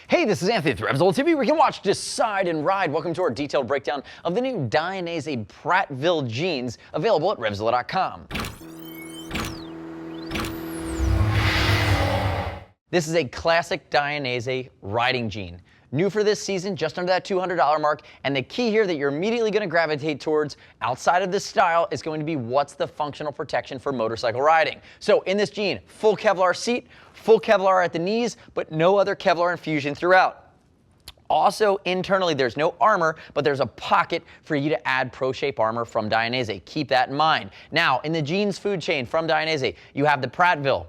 Hey, this is Anthony with RevZilla TV, where you can watch, decide, and ride. Welcome to our detailed breakdown of the new Dainese Prattville jeans, available at RevZilla.com. This is a classic Dainese riding jean. New for this season, just under that $200 mark, and the key here that you're immediately going to gravitate towards, outside of this style, is going to be what's the functional protection for motorcycle riding. So in this jean, full Kevlar seat, full Kevlar at the knees, but no other Kevlar infusion throughout. Also, internally, there's no armor, but there's a pocket for you to add Pro Shape armor from Dainese. Keep that in mind. Now, in the jeans food chain from Dainese, you have the Prattville.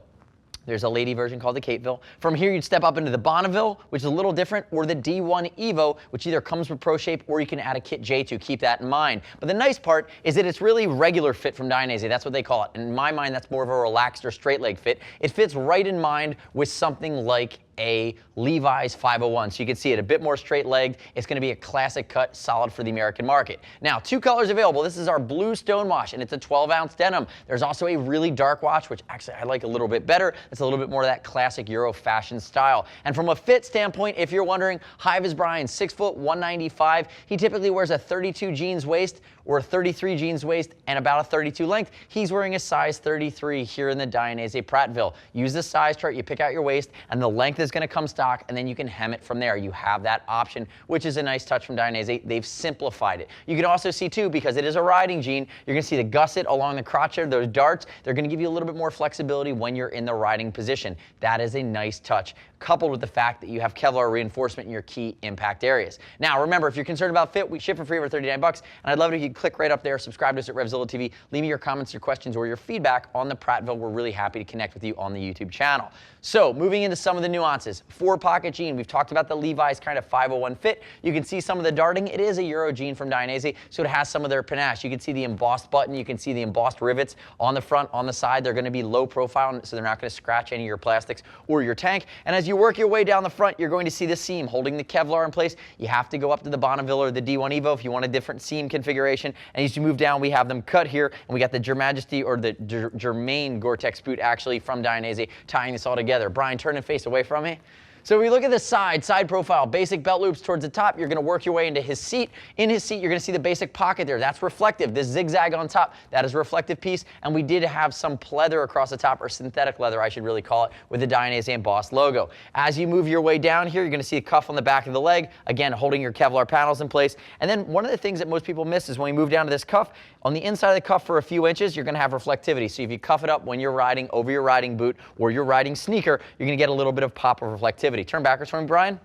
There's a lady version called the Cateville. From here, you'd step up into the Bonneville, which is a little different, or the D1 Evo, which either comes with Pro Shape or you can add a Kit J to. Keep that in mind. But the nice part is that it's really regular fit from Dainese. That's what they call it. And in my mind, that's more of a relaxed or straight leg fit. It fits right in mind with something like a Levi's 501. So you can see it a bit more straight legged. It's going to be a classic cut, solid for the American market. Now, two colors available. This is our blue stonewash, and it's a 12-ounce denim. There's also a really dark wash, which actually I like a little bit better. It's a little bit more of that classic Euro fashion style. And from a fit standpoint, if you're wondering, hi, is Brian, 6 foot, 195. He typically wears a 32 jeans waist or a 33 jeans waist and about a 32 length. He's wearing a size 33 here in the Dainese Prattville. Use the size chart, you pick out your waist, and the length is going to come stock, and then you can hem it from there. You have that option, which is a nice touch from Dainese. They've simplified it. You can also see too, because it is a riding jean, you're going to see the gusset along the crotch there, those darts. They're going to give you a little bit more flexibility when you're in the riding position. That is a nice touch, coupled with the fact that you have Kevlar reinforcement in your key impact areas. Now, remember, if you're concerned about fit, we ship for free over 39 bucks, and I'd love it if you click right up there, subscribe to us at RevZilla TV, leave me your comments, your questions, or your feedback on the Prattville. We're really happy to connect with you on the YouTube channel. So, moving into some of the nuances. Four-pocket jean. We've talked about the Levi's kind of 501 fit. You can see some of the darting. It is a Euro jean from Dainese, so it has some of their panache. You can see the embossed button. You can see the embossed rivets on the front, on the side. They're going to be low profile, so they're not going to scratch any of your plastics or your tank. And as you work your way down the front, you're going to see the seam holding the Kevlar in place. You have to go up to the Bonneville or the D1 Evo if you want a different seam configuration. And as you move down, we have them cut here, and we got the Germajesty or the Germain Gore-Tex boot actually from Dainese tying this all together. Brian, turn and face away from me. So we look at the side profile, basic belt loops towards the top. You're going to work your way into his seat. In his seat, you're going to see the basic pocket there. That's reflective. This zigzag on top, that is a reflective piece. And we did have some pleather across the top, or synthetic leather, I should really call it, with the Dainese embossed logo. As you move your way down here, you're going to see a cuff on the back of the leg, again, holding your Kevlar panels in place. And then one of the things that most people miss is when we move down to this cuff, on the inside of the cuff for a few inches, you're going to have reflectivity. So if you cuff it up when you're riding over your riding boot or your riding sneaker, you're going to get a little bit of pop of reflectivity. Turn backwards for me, Brian.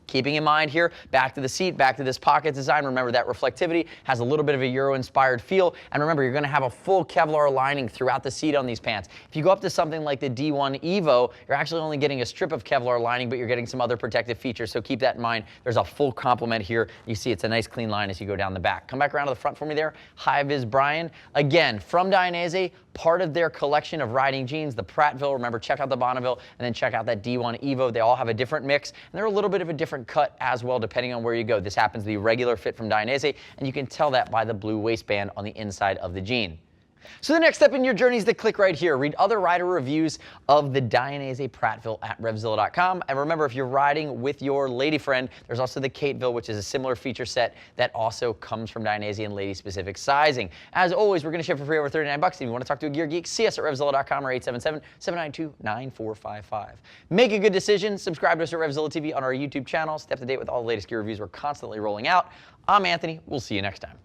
Keeping in mind here, back to the seat, back to this pocket design. Remember that reflectivity has a little bit of a Euro-inspired feel. And remember, you're going to have a full Kevlar lining throughout the seat on these pants. If you go up to something like the D1 Evo, you're actually only getting a strip of Kevlar lining, but you're getting some other protective features. So keep that in mind. There's a full complement here. You see it's a nice clean line as you go down the back. Come back around to the front for me there. Hi, Viz Brian. Again, from Dainese, part of their collection of riding jeans, the Prattville. Remember, check out the Bonneville and then check out that D1 Evo. They all have a different mix, and they're a little bit of a different cut as well, depending on where you go. This happens to be regular fit from Dainese, and you can tell that by the blue waistband on the inside of the jean. So the next step in your journey is to click right here. Read other rider reviews of the Dainese Prattville at RevZilla.com. And remember, if you're riding with your lady friend, there's also the Cateville, which is a similar feature set that also comes from Dainese and lady-specific sizing. As always, we're going to ship for free over 39 bucks. If you want to talk to a gear geek, see us at RevZilla.com or 877-792-9455. Make a good decision. Subscribe to us at RevZilla TV on our YouTube channel. Stay up to date with all the latest gear reviews we're constantly rolling out. I'm Anthony. We'll see you next time.